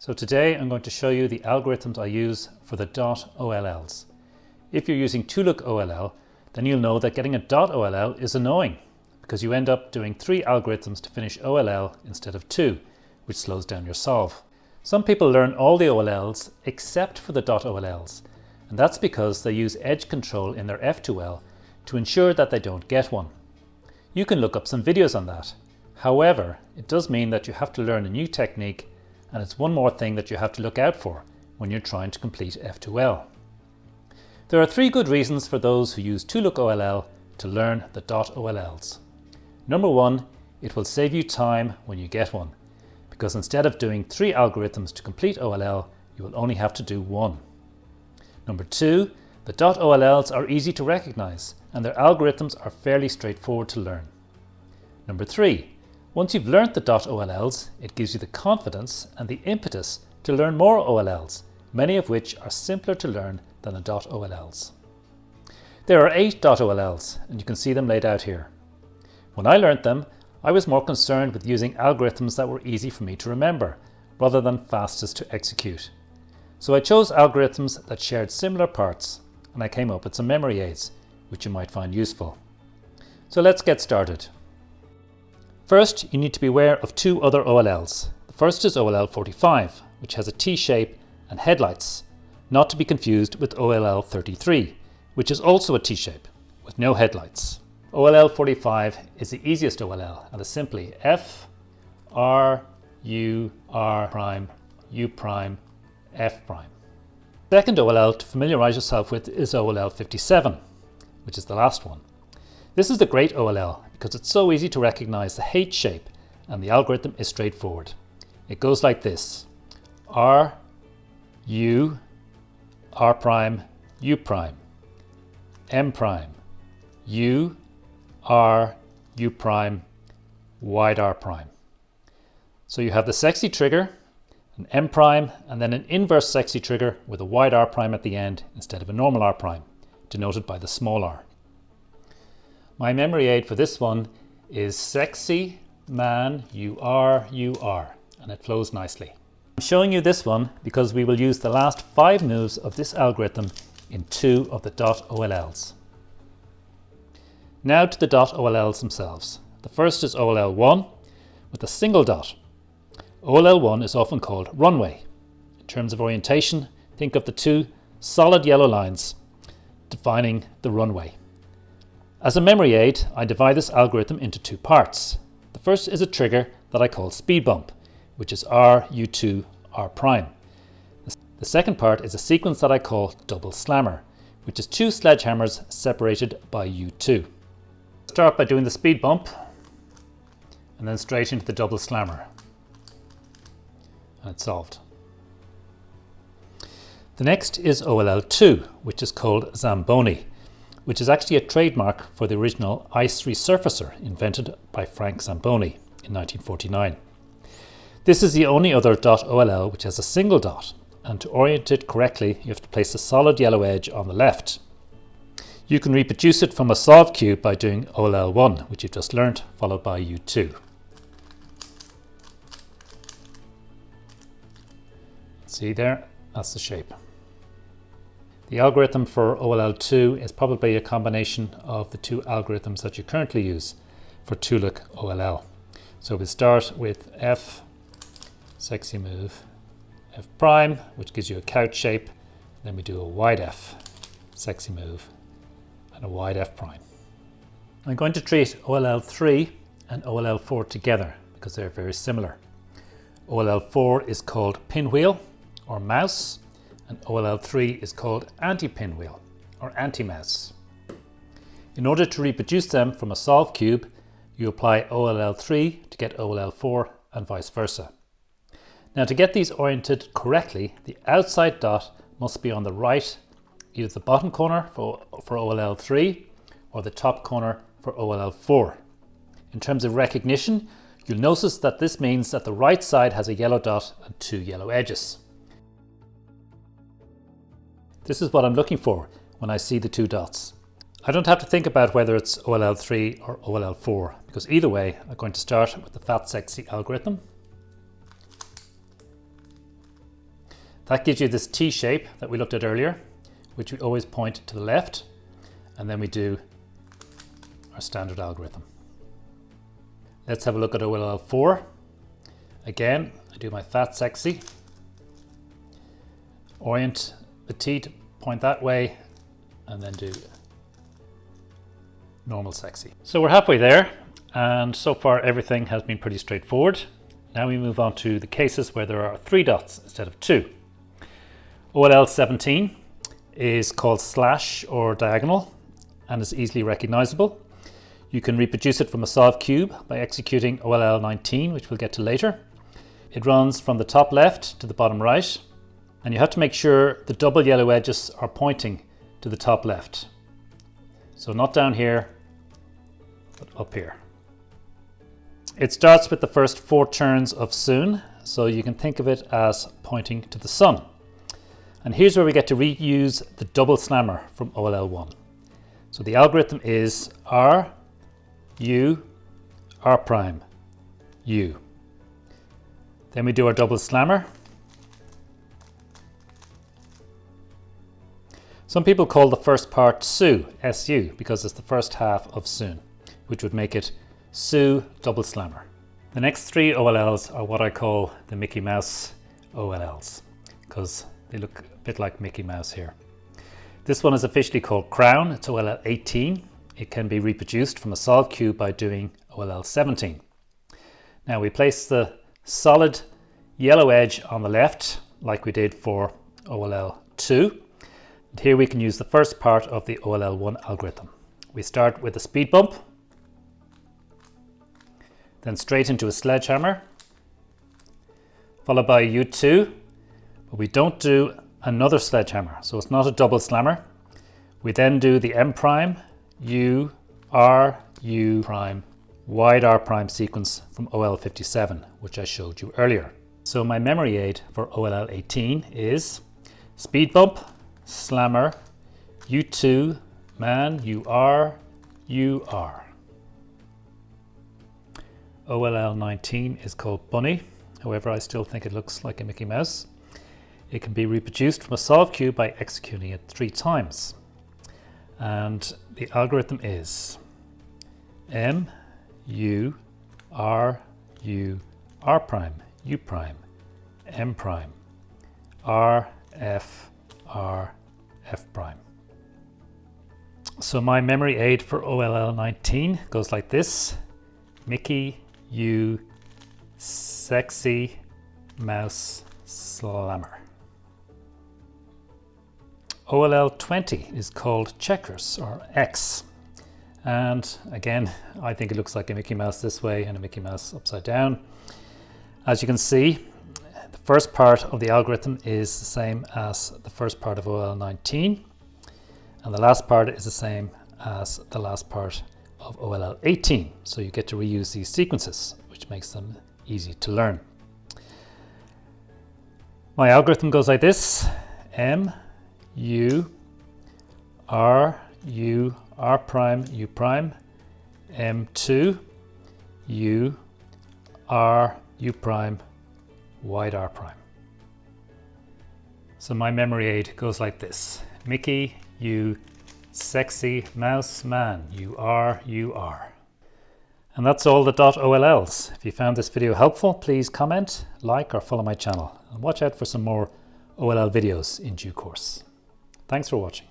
So today I'm going to show you the algorithms I use for the dot OLLs. If you're using 2-look OLL, then you'll know that getting a dot OLL is annoying because you end up doing 3 algorithms to finish OLL instead of 2, which slows down your solve. Some people learn all the OLLs except for the dot OLLs, and that's because they use edge control in their F2L to ensure that they don't get one. You can look up some videos on that. However, it does mean that you have to learn a new technique, and it's one more thing that you have to look out for when you're trying to complete F2L. There are 3 good reasons for those who use 2-look OLL to learn the dot OLLs. Number 1, it will save you time when you get one, because instead of doing 3 algorithms to complete OLL, you will only have to do 1. Number 2, the dot OLLs are easy to recognize and their algorithms are fairly straightforward to learn. Number 3, once you've learnt the dot OLLs, it gives you the confidence and the impetus to learn more OLLs, many of which are simpler to learn than the dot OLLs. There are 8 dot OLLs, and you can see them laid out here. When I learnt them, I was more concerned with using algorithms that were easy for me to remember, rather than fastest to execute. So I chose algorithms that shared similar parts, and I came up with some memory aids, which you might find useful. So let's get started. First, you need to be aware of 2 other OLLs. The first is OLL 45, which has a T-shape and headlights, not to be confused with OLL 33, which is also a T-shape with no headlights. OLL 45 is the easiest OLL and is simply F, R, U, R prime, U prime, F prime. The second OLL to familiarize yourself with is OLL 57, which is the last one. This is the great OLL because it's so easy to recognize the H shape and the algorithm is straightforward. It goes like this: R, U, R prime, U prime, M prime, U, R, U prime, wide R prime. So you have the sexy trigger, an M prime, and then an inverse sexy trigger with a wide R prime at the end instead of a normal R prime, denoted by the small r. My memory aid for this one is sexy man you are, and it flows nicely. I'm showing you this one because we will use the last 5 moves of this algorithm in 2 of the dot OLLs. Now to the dot OLLs themselves. The first is OLL 1 with a single dot. OLL 1 is often called runway. In terms of orientation, think of the 2 solid yellow lines defining the runway. As a memory aid, I divide this algorithm into 2 parts. The first is a trigger that I call speed bump, which is R, U2, R prime. The second part is a sequence that I call double slammer, which is 2 sledgehammers separated by U2. Start by doing the speed bump and then straight into the double slammer. And it's solved. The next is OLL 2, which is called Zamboni, which is actually a trademark for the original ice resurfacer invented by Frank Zamboni in 1949. This is the only other dot OLL which has a single dot, and to orient it correctly you have to place a solid yellow edge on the left. You can reproduce it from a solve cube by doing OLL 1, which you've just learnt, followed by U2. See there, that's the shape. The algorithm for OLL 2 is probably a combination of the 2 algorithms that you currently use for 2-look OLL. So we start with F, sexy move, F prime, which gives you a couch shape. Then we do a wide F, sexy move, and a wide F prime. I'm going to treat OLL 3 and OLL 4 together because they're very similar. OLL 4 is called pinwheel or mouse, and OLL 3 is called anti-pinwheel or anti-mouse. In order to reproduce them from a solve cube, you apply OLL 3 to get OLL 4 and vice versa. Now to get these oriented correctly, the outside dot must be on the right, either the bottom corner for OLL 3 or the top corner for OLL 4. In terms of recognition, you'll notice that this means that the right side has a yellow dot and 2 yellow edges. This is what I'm looking for when I see the 2 dots. I don't have to think about whether it's OLL 3 or OLL 4 because either way I'm going to start with the fat sexy algorithm. That gives you this T shape that we looked at earlier, which we always point to the left, and then we do our standard algorithm. Let's have a look at OLL 4. Again, I do my fat sexy, orient the T to point that way, and then do normal sexy. So we're halfway there, and so far everything has been pretty straightforward. Now we move on to the cases where there are 3 dots instead of 2. OLL 17 is called slash or diagonal and is easily recognizable. You can reproduce it from a solved cube by executing OLL 19, which we'll get to later. It runs from the top left to the bottom right, and you have to make sure the double yellow edges are pointing to the top left. So not down here, but up here. It starts with the first 4 turns of soon, so you can think of it as pointing to the sun. And here's where we get to reuse the double slammer from OLL 1. So the algorithm is R, U, R prime, U. Then we do our double slammer. Some people call the first part SU, SU, because it's the first half of soon, which would make it SU double slammer. The next 3 OLLs are what I call the Mickey Mouse OLLs, because they look a bit like Mickey Mouse here. This one is officially called Crown. It's OLL 18. It can be reproduced from a solved cube by doing OLL 17. Now we place the solid yellow edge on the left, like we did for OLL 2. And here we can use the first part of the OLL 1 algorithm. We start with a speed bump, then straight into a sledgehammer, followed by a U2, but we don't do another sledgehammer, so it's not a double slammer. We then do the M prime, U, R, U prime, wide R prime sequence from OL 57, which I showed you earlier. So my memory aid for OLL 18 is speed bump, slammer, U2, man, UR, UR. OLL 19 is called Bunny. However, I still think it looks like a Mickey Mouse. It can be reproduced from a solved cube by executing it 3 times. And the algorithm is M, U, R, U, R prime, U prime, M prime, R, F, R, F prime. So my memory aid for OLL 19 goes like this: Mickey, U, sexy, mouse, slammer. OLL 20 is called checkers, or X. And again, I think it looks like a Mickey Mouse this way and a Mickey Mouse upside down. As you can see, the first part of the algorithm is the same as the first part of OLL 19. And the last part is the same as the last part of OLL 18. So you get to reuse these sequences, which makes them easy to learn. My algorithm goes like this: M, U, R, U, R prime, U prime, M2, U, R, U prime, wide R prime. So my memory aid goes like this: Mickey, U, sexy, mouse, man, UR, UR. And that's all the Dot OLLs. If you found this video helpful, please comment, like, or follow my channel. And watch out for some more OLL videos in due course. Thanks for watching.